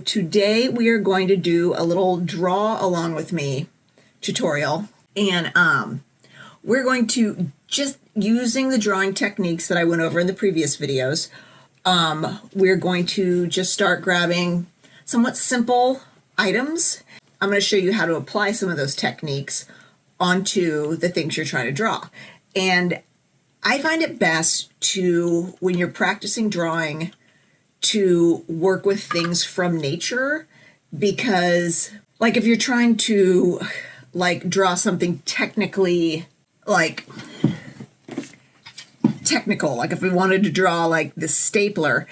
Today we are going to do a little draw along with me tutorial, and we're going to just using the drawing techniques that I went over in the previous videos. We're going to just start grabbing somewhat simple items. I'm going to show you how to apply some of those techniques onto the things you're trying to draw. And I find it best to, when you're practicing drawing, to work with things from nature, because like if you're trying to like draw something technically technical, like if we wanted to draw like this stapler,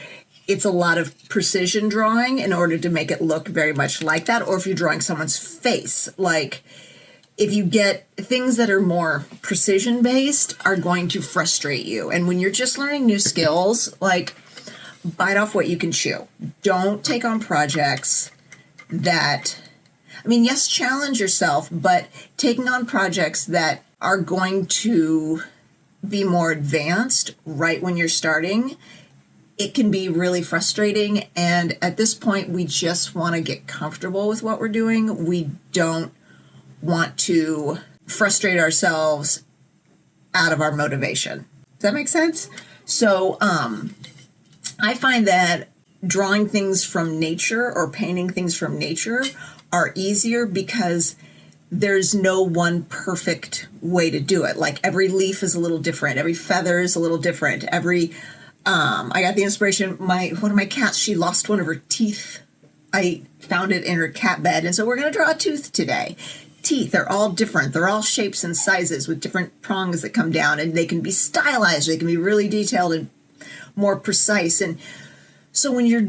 it's a lot of precision drawing in order to make it look very much like that. Or if you're drawing someone's face, like if you get things that are more precision based are going to frustrate you. And when you're just learning new skills, like bite off what you can chew. Don't take on projects that, I mean, yes, challenge yourself, but taking on projects that are going to be more advanced right when you're starting, it can be really frustrating. And at this point, we just want to get comfortable with what we're doing. We don't want to frustrate ourselves out of our motivation. Does that make sense? So, I find that drawing things from nature or painting things from nature are easier because there's no one perfect way to do it. Like every leaf is a little different. Every feather is a little different. I got the inspiration, one of my cats, she lost one of her teeth. I found it in her cat bed. And so we're going to draw a tooth today. Teeth are all different. They're all shapes and sizes with different prongs that come down, and they can be stylized. They can be really detailed and more precise. And so when you're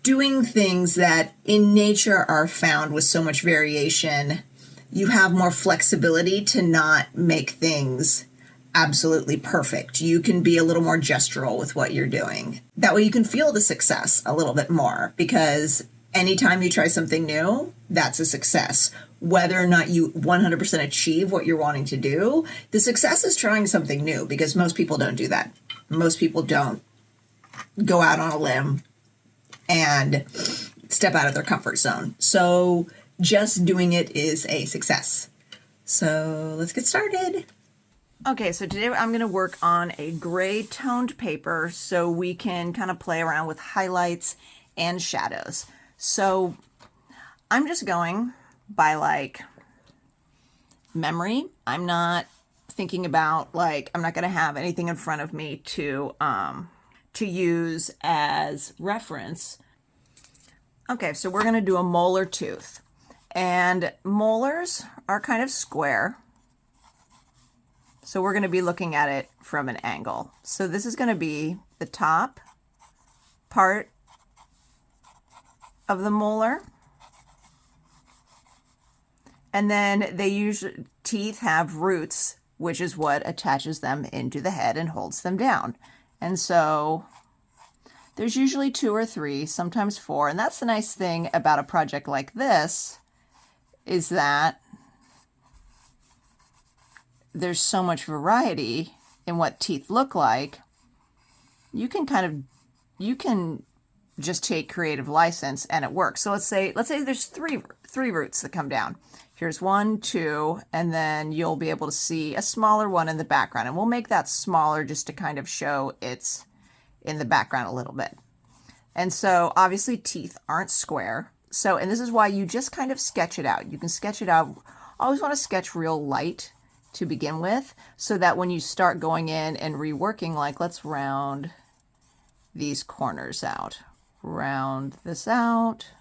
doing things that in nature are found with so much variation, you have more flexibility to not make things absolutely perfect. You can be a little more gestural with what you're doing. That way you can feel the success a little bit more, because anytime you try something new, that's a success. Whether or not you 100% achieve what you're wanting to do, the success is trying something new, because most people don't do that. Most people don't go out on a limb and step out of their comfort zone. So just doing it is a success. So let's get started. Okay, so today I'm going to work on a gray toned paper so we can kind of play around with highlights and shadows. So I'm just going by like memory. I'm not thinking about I'm not going to have anything in front of me to use as reference. Okay, so we're going to do a molar tooth, and molars are kind of square. So we're going to be looking at it from an angle. So this is going to be the top part of the molar. And then teeth have roots, which is what attaches them into the head and holds them down. And so there's usually 2 or 3, sometimes 4. And that's the nice thing about a project like this, is that there's so much variety in what teeth look like. You can just take creative license and it works. So let's say there's three roots that come down. Here's 1, 2, and then you'll be able to see a smaller one in the background. And we'll make that smaller just to kind of show it's in the background a little bit. And so obviously teeth aren't square. So, and this is why you just kind of sketch it out. You can sketch it out. Always want to sketch real light to begin with, so that when you start going in and reworking, like let's round these corners out. Round this out.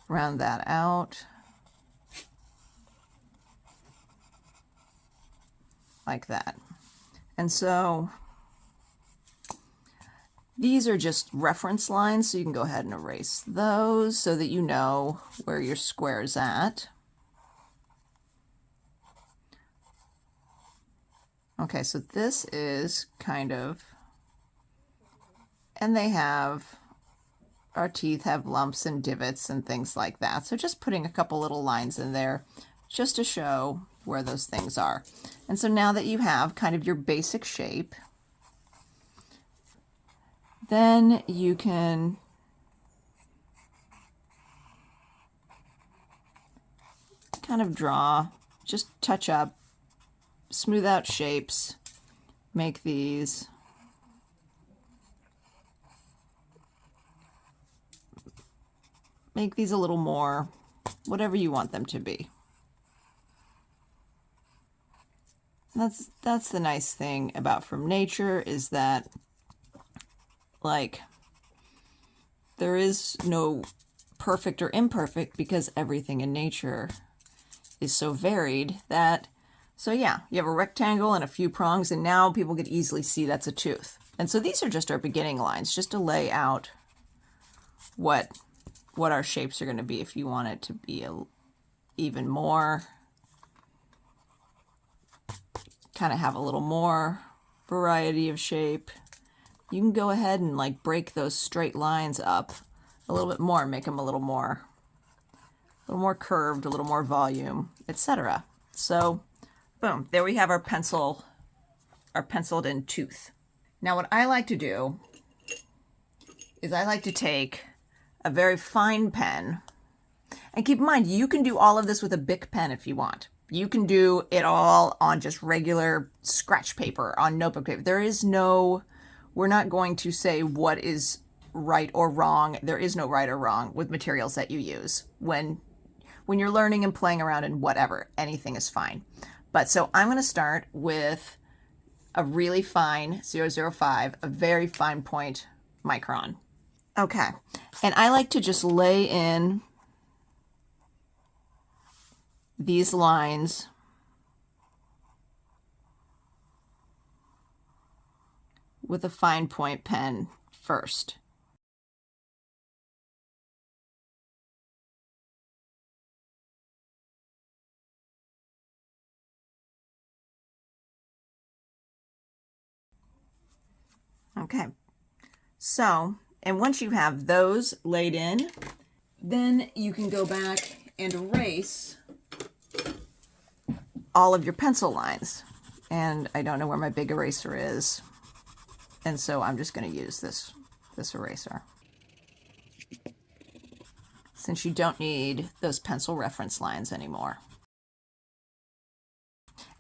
Round that out. Like that. And so these are just reference lines, so you can go ahead and erase those so that you know where your square is at. Okay, so this is kind of, and our teeth have lumps and divots and things like that. So just putting a couple little lines in there just to show where those things are. And so now that you have kind of your basic shape, then you can kind of draw, just touch up, smooth out shapes, make these a little more whatever you want them to be. That's the nice thing about from nature, is that like there is no perfect or imperfect, because everything in nature is so varied that, so yeah, you have a rectangle and a few prongs, and now people could easily see that's a tooth. And so these are just our beginning lines, just to lay out what our shapes are going to be. If you want it to be even more, kind of have a little more variety of shape, you can go ahead and like break those straight lines up a little bit more, make them a little more curved, a little more volume, etc. So boom, there we have our penciled in tooth. Now what I like to do is I like to take a very fine pen, and keep in mind, you can do all of this with a Bic pen if you want. You can do it all on just regular scratch paper, on notebook paper. We're not going to say what is right or wrong. There is no right or wrong with materials that you use. When you're learning and playing around and whatever, anything is fine. But so I'm going to start with a really fine 005, a very fine point micron. Okay, and I like to just lay in these lines with a fine point pen first. Okay, so, and once you have those laid in, then you can go back and erase all of your pencil lines. And I don't know where my big eraser is, and so I'm just going to use this eraser, since you don't need those pencil reference lines anymore.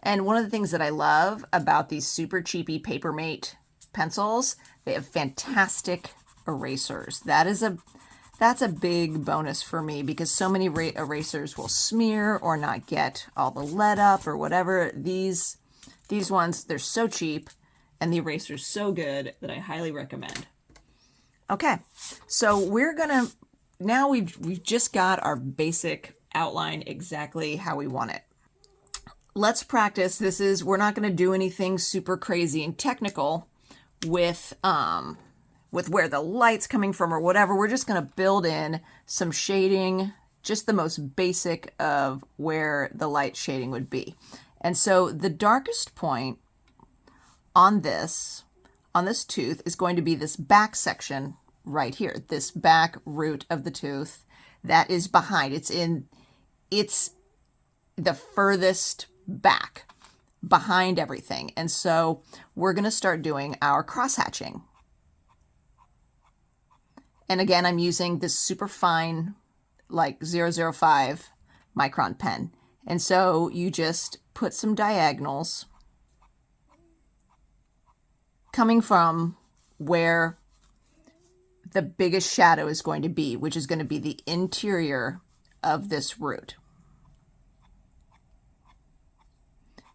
And one of the things that I love about these super cheapy Papermate pencils, they have fantastic erasers. That's a big bonus for me, because so many erasers will smear or not get all the lead up or whatever. These ones, they're so cheap, and the eraser's so good that I highly recommend. Okay, so we're gonna, now we've just got our basic outline exactly how we want it. Let's practice. We're not gonna do anything super crazy and technical with where the light's coming from or whatever. We're just going to build in some shading, just the most basic of where the light shading would be. And so the darkest point on this tooth is going to be this back section right here, this back root of the tooth that is behind. It's the furthest back behind everything. And so we're going to start doing our cross hatching. And again, I'm using this super fine, like 005 micron pen. And so you just put some diagonals coming from where the biggest shadow is going to be, which is going to be the interior of this root.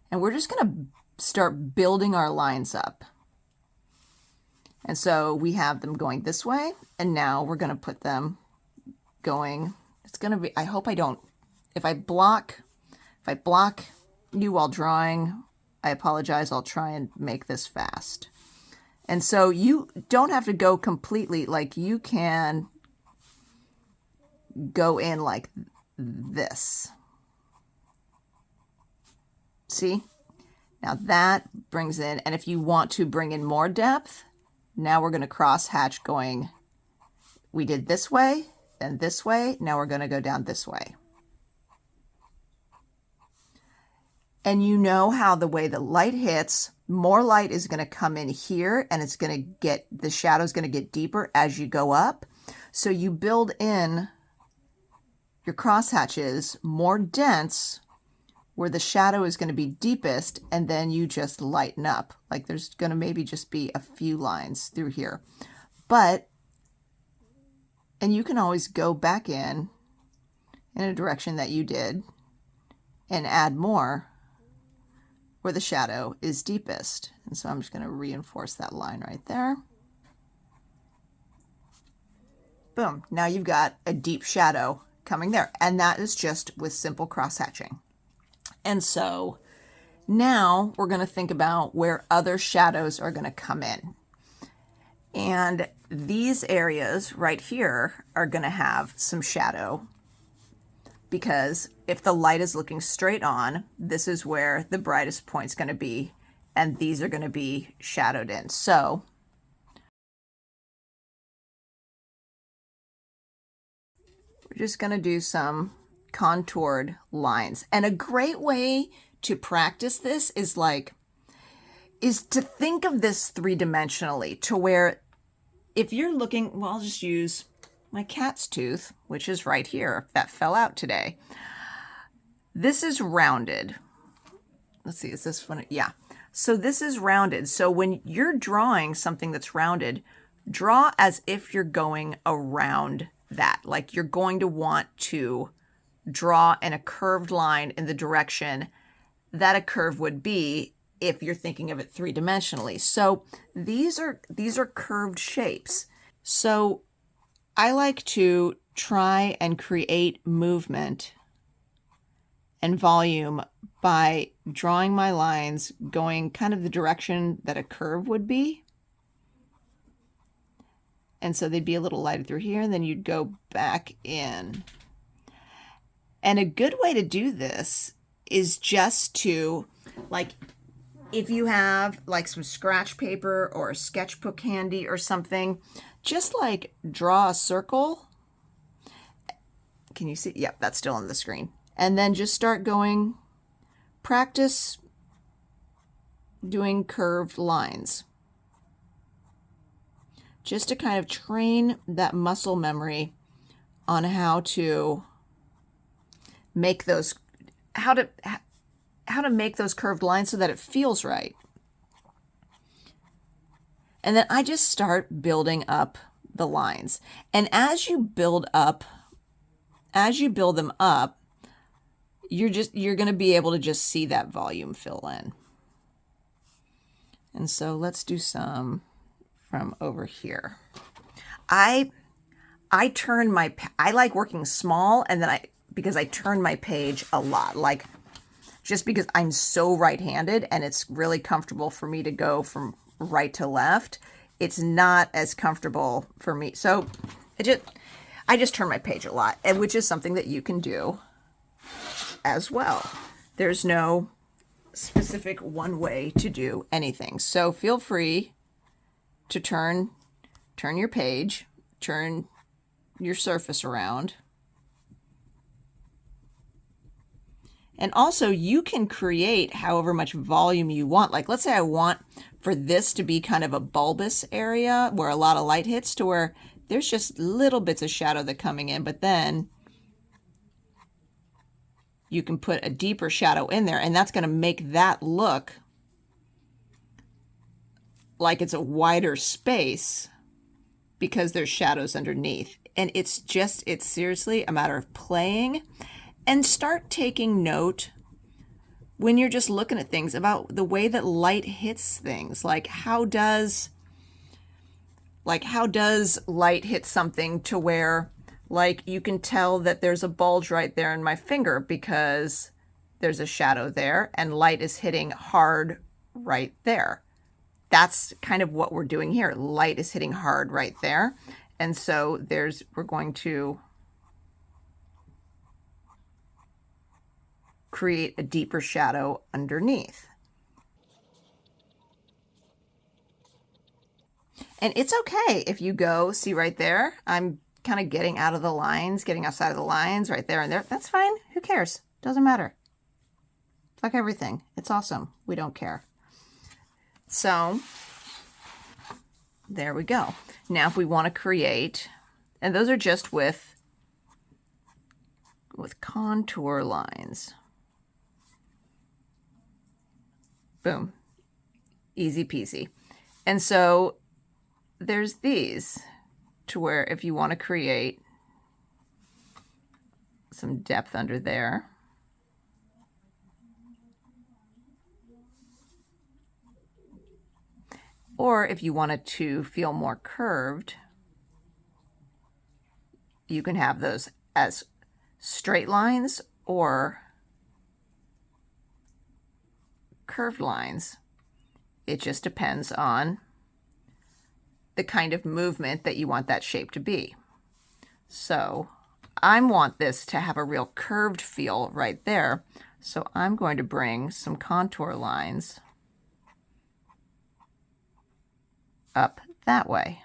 And we're just going to start building our lines up. And so we have them going this way, and now we're going to put them going. It's going to be, I hope I don't, if I block you while drawing, I apologize. I'll try and make this fast. And so you don't have to go completely, like you can go in like this. See? Now that brings in, and if you want to bring in more depth, now we're going to cross hatch going, we did this way, then this way, now we're going to go down this way. And you know how the way the light hits, more light is going to come in here, and it's going to get, the shadow's going to get deeper as you go up. So you build in your crosshatch is more dense, where the shadow is going to be deepest, and then you just lighten up. Like there's going to maybe just be a few lines through here. And you can always go back in a direction that you did and add more where the shadow is deepest. And so I'm just going to reinforce that line right there. Boom. Now you've got a deep shadow coming there. And that is just with simple cross-hatching. And so now we're going to think about where other shadows are going to come in. And these areas right here are going to have some shadow, because if the light is looking straight on, this is where the brightest point's going to be, and these are going to be shadowed in. So we're just going to do some contoured lines. And a great way to practice this is to think of this three-dimensionally, to where if you're looking, well, I'll just use my cat's tooth, which is right here, that fell out today. This is rounded. Let's see, is this one? Yeah. So this is rounded. So when you're drawing something that's rounded, draw as if you're going around that. Like you're going to want to draw in a curved line in the direction that a curve would be if you're thinking of it three-dimensionally. So these are curved shapes. So I like to try and create movement and volume by drawing my lines going kind of the direction that a curve would be. And so they'd be a little lighter through here, and then you'd go back in. And a good way to do this is just to, like, if you have like some scratch paper or a sketchbook handy or something, just like draw a circle. Can you see? Yep, that's still on the screen. And then just start going, practice doing curved lines. Just to kind of train that muscle memory on how to make those, how to make those curved lines so that it feels right. And then I just start building up the lines. And as you build them up, you're going to be able to just see that volume fill in. And so let's do some from over here. I like working small, and then because I turn my page a lot, like just because I'm so right-handed and it's really comfortable for me to go from right to left, it's not as comfortable for me. So I just turn my page a lot, and which is something that you can do as well. There's no specific one way to do anything. So feel free to turn your page, turn your surface around. And also you can create however much volume you want. Like let's say I want for this to be kind of a bulbous area where a lot of light hits, to where there's just little bits of shadow that coming in, but then you can put a deeper shadow in there, and that's going to make that look like it's a wider space because there's shadows underneath. And it's seriously a matter of playing, and start taking note when you're just looking at things about the way that light hits things. Like how does light hit something to where, like, you can tell that there's a bulge right there in my finger because there's a shadow there and light is hitting hard right there. That's kind of what we're doing here. Light is hitting hard right there. And so we're going to create a deeper shadow underneath. And it's okay if you go, see right there, I'm kind of getting out of the lines, getting outside of the lines right there and there. That's fine. Who cares? Doesn't matter. Fuck everything. It's awesome. We don't care. So there we go. Now if we want to create, and those are just with with contour lines. Boom. Easy peasy. And so there's these to where if you want to create some depth under there, or if you want it to feel more curved, you can have those as straight lines or curved lines. It just depends on the kind of movement that you want that shape to be. So I want this to have a real curved feel right there. So I'm going to bring some contour lines up that way.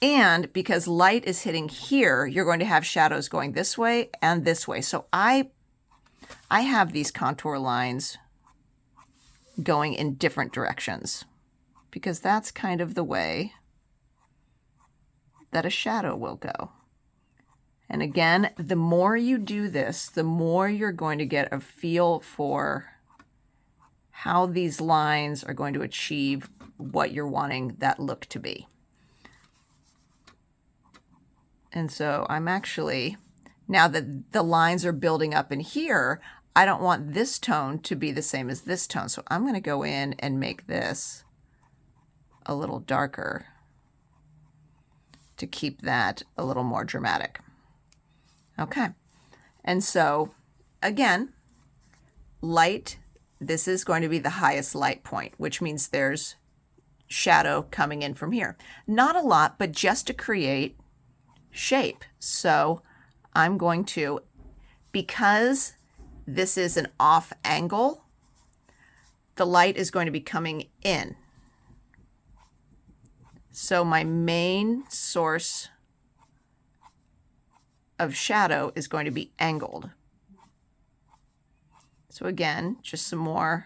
And because light is hitting here, you're going to have shadows going this way and this way. So I have these contour lines going in different directions because that's kind of the way that a shadow will go. And again, the more you do this, the more you're going to get a feel for how these lines are going to achieve what you're wanting that look to be. And so I'm actually, now that the lines are building up in here, I don't want this tone to be the same as this tone. So I'm going to go in and make this a little darker to keep that a little more dramatic. Okay. And so again, light, this is going to be the highest light point, which means there's shadow coming in from here. Not a lot, but just to create shape. So I'm going to, because this is an off angle, the light is going to be coming in. So my main source of shadow is going to be angled. So again, just some more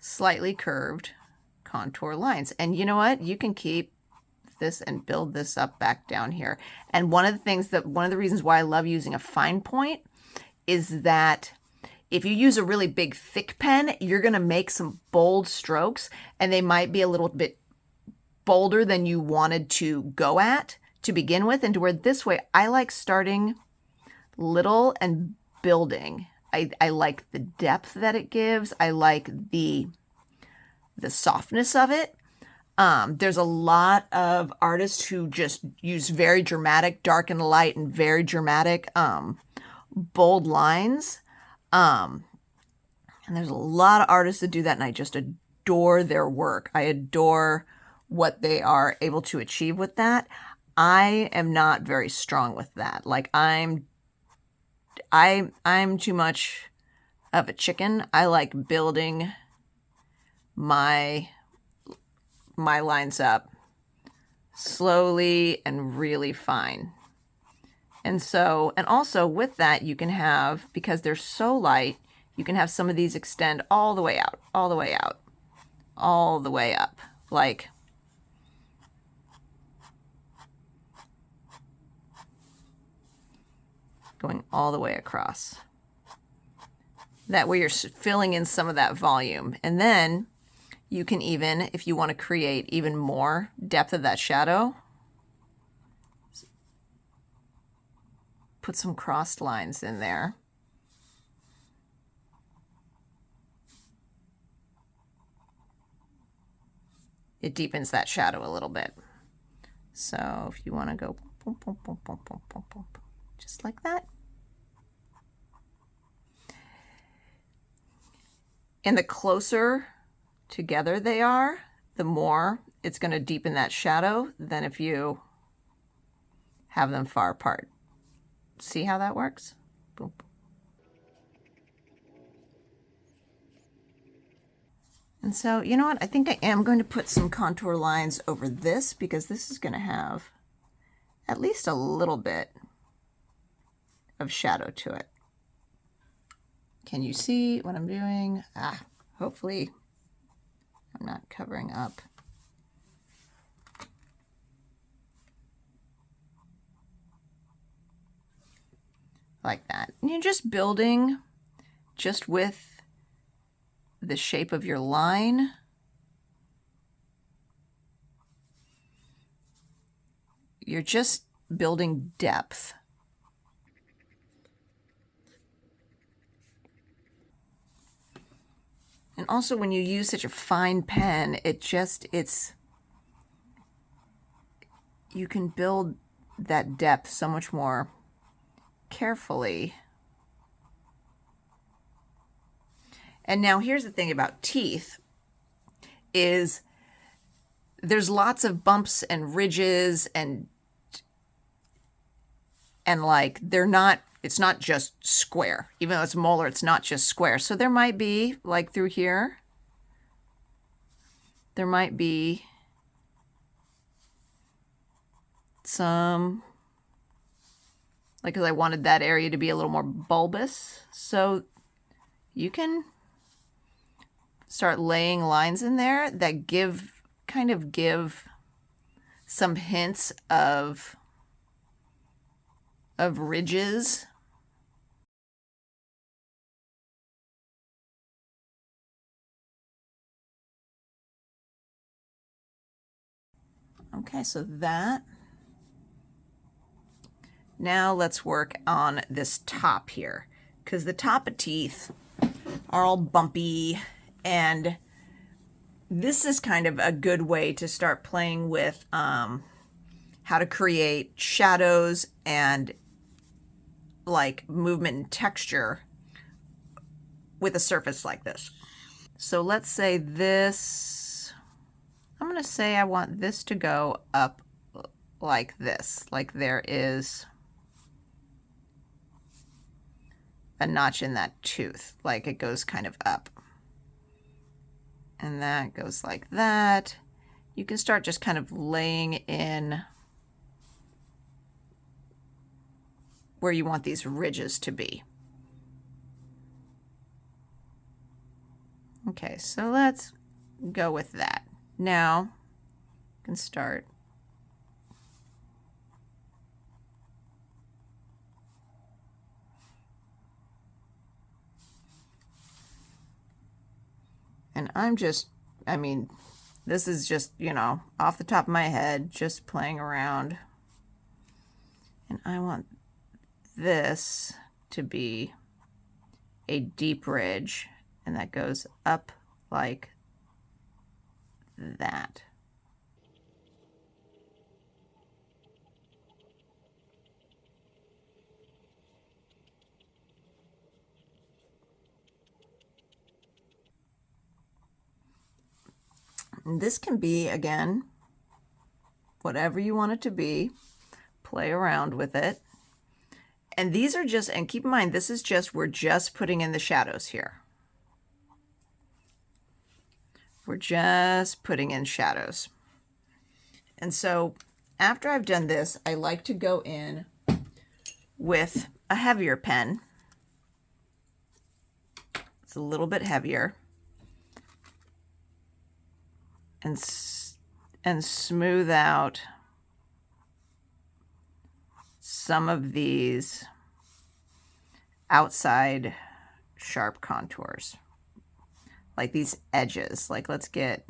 slightly curved contour lines. And you know what? You can keep this and build this up back down here. And one of the reasons why I love using a fine point is that if you use a really big thick pen, you're going to make some bold strokes and they might be a little bit bolder than you wanted to go at to begin with. And to where this way, I like starting little and building. I like the depth that it gives. I like the softness of it. There's a lot of artists who just use very dramatic dark and light and very dramatic bold lines. And there's a lot of artists that do that, and I just adore their work. I adore what they are able to achieve with that. I am not very strong with that. Like I'm too much of a chicken. I like building my lines up slowly and really fine. And so, and also with that, you can have, because they're so light, you can have some of these extend all the way out, all the way out, all the way up, like going all the way across. That way you're filling in some of that volume. And then you can even, if you want to create even more depth of that shadow, put some crossed lines in there. It deepens that shadow a little bit. So if you want to go boom, boom, boom, boom, boom, boom, boom, just like that. And the closer together they are, the more it's going to deepen that shadow than if you have them far apart. See how that works? Boom. And so, you know what? I think I am going to put some contour lines over this because this is going to have at least a little bit of shadow to it. Can you see what I'm doing? Hopefully I'm not covering up. like that. And you're just building just with the shape of your line. You're just building depth. And also when you use such a fine pen, you can build that depth so much more carefully. And now here's the thing about teeth is there's lots of bumps and ridges and like it's not just square. Even though it's molar, it's not just square. So there might be, like through here, there might be some, like, because I wanted that area to be a little more bulbous. So you can start laying lines in there that kind of give some hints of ridges. Okay, so that. Now let's work on this top here, because the top of teeth are all bumpy, and this is kind of a good way to start playing with how to create shadows and like movement and texture with a surface like this. So let's say this, I'm going to say I want this to go up like this, like there is a notch in that tooth, like it goes kind of up. And that goes like that. You can start just kind of laying in where you want these ridges to be. Okay, so let's go with that. Now you can start and this is just, off the top of my head, just playing around. And I want this to be a deep ridge, and that goes up like that. And this can be, again, whatever you want it to be. Play around with it. And these are just, and keep in mind, this is just, we're just putting in the shadows here. We're just putting in shadows. And so after I've done this, I like to go in with a heavier pen. It's a little bit heavier. And smooth out some of these outside sharp contours, like these edges. Like, let's get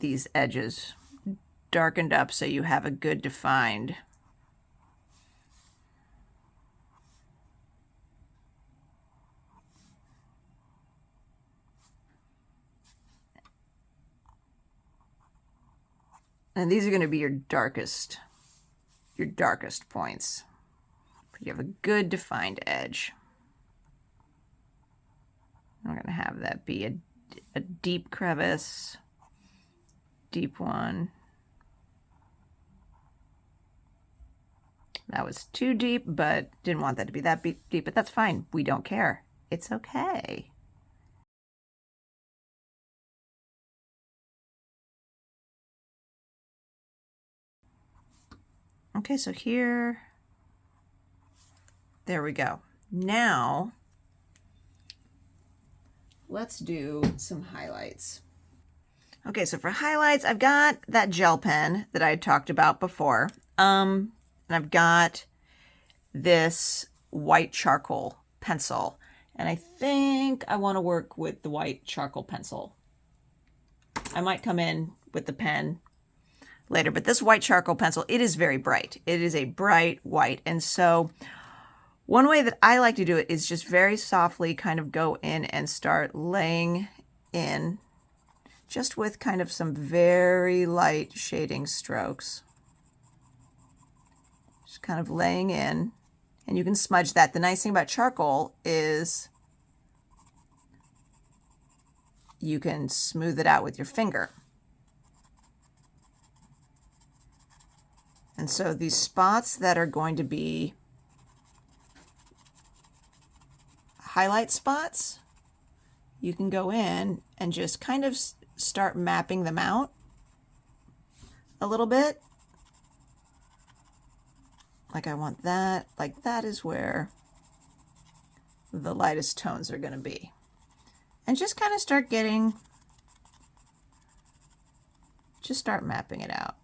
these edges darkened up so you have a good defined . And these are going to be your darkest points. You have a good defined edge. I'm going to have that be a deep crevice, deep one. That was too deep, but didn't want that to be that deep, but that's fine. We don't care. It's okay. Okay, so here, there we go. Now, let's do some highlights. Okay, so for highlights, I've got that gel pen that I had talked about before. And I've got this white charcoal pencil. And I think I want to work with the white charcoal pencil. I might come in with the pen later, but this white charcoal pencil, it is very bright. It is a bright white. And so one way that I like to do it is just very softly kind of go in and start laying in just with kind of some very light shading strokes. Just kind of laying in, and you can smudge that. The nice thing about charcoal is you can smooth it out with your finger. And so these spots that are going to be highlight spots, you can go in and just kind of start mapping them out a little bit. Like I want that, like that is where the lightest tones are going to be. And just kind of start mapping it out.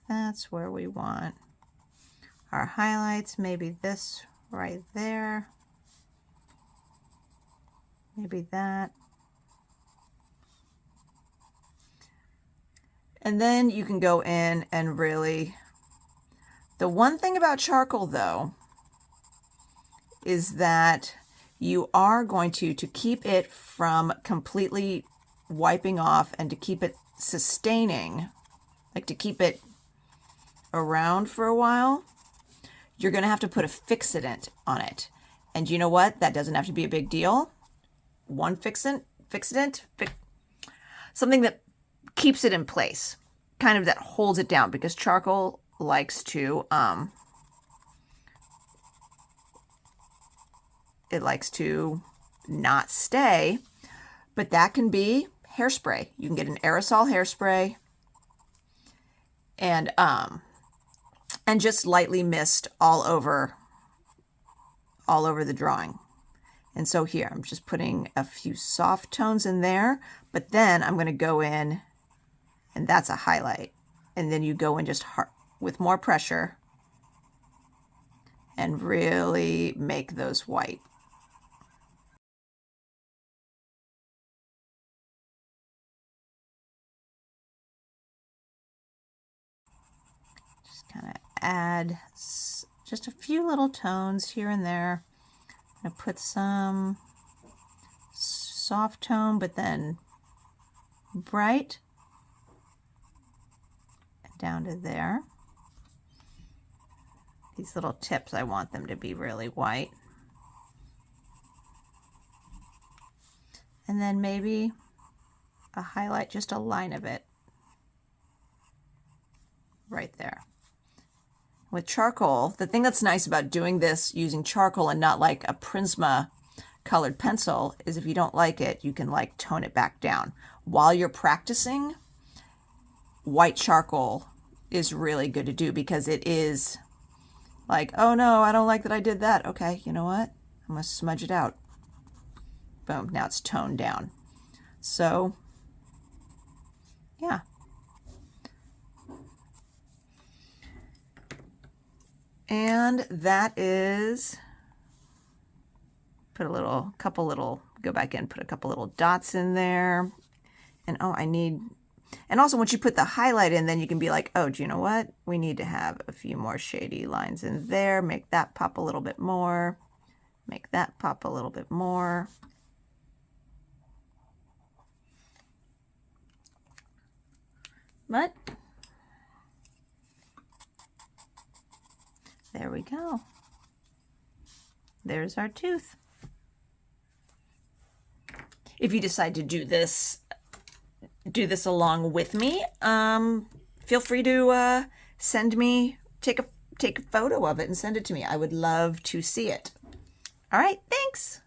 That's where we want our highlights, maybe this right there, maybe that. And then you can go in and really, the one thing about charcoal though, is that you are going to keep it from completely wiping off and to keep it sustaining, like to keep it around for a while, you're going to have to put a fixative on it. And you know what? That doesn't have to be a big deal. One fixative, something that keeps it in place, kind of that holds it down, because charcoal likes to, it likes to not stay, but that can be hairspray. You can get an aerosol hairspray and just lightly mist all over the drawing. And so here, I'm just putting a few soft tones in there, but then I'm going to go in, and that's a highlight. And then you go in just with more pressure and really make those white. Just kind of add just a few little tones here and there. I'm going to put some soft tone, but then bright down to there. These little tips, I want them to be really white. And then maybe a highlight, just a line of it right there. With charcoal, the thing that's nice about doing this using charcoal and not like a Prisma colored pencil is if you don't like it, you can like tone it back down. While you're practicing, white charcoal is really good to do, because it is like, oh no, I don't like that I did that. Okay, you know what? I'm gonna smudge it out. Boom, now it's toned down. So, yeah. And that is, put a couple little, go back in, put a couple little dots in there. And oh, and also once you put the highlight in, then you can be like, oh, do you know what? We need to have a few more shady lines in there. Make that pop a little bit more. Make that pop a little bit more. But there we go. There's our tooth. If you decide to do this along with me, feel free to send me, take a photo of it and send it to me. I would love to see it. All right, thanks.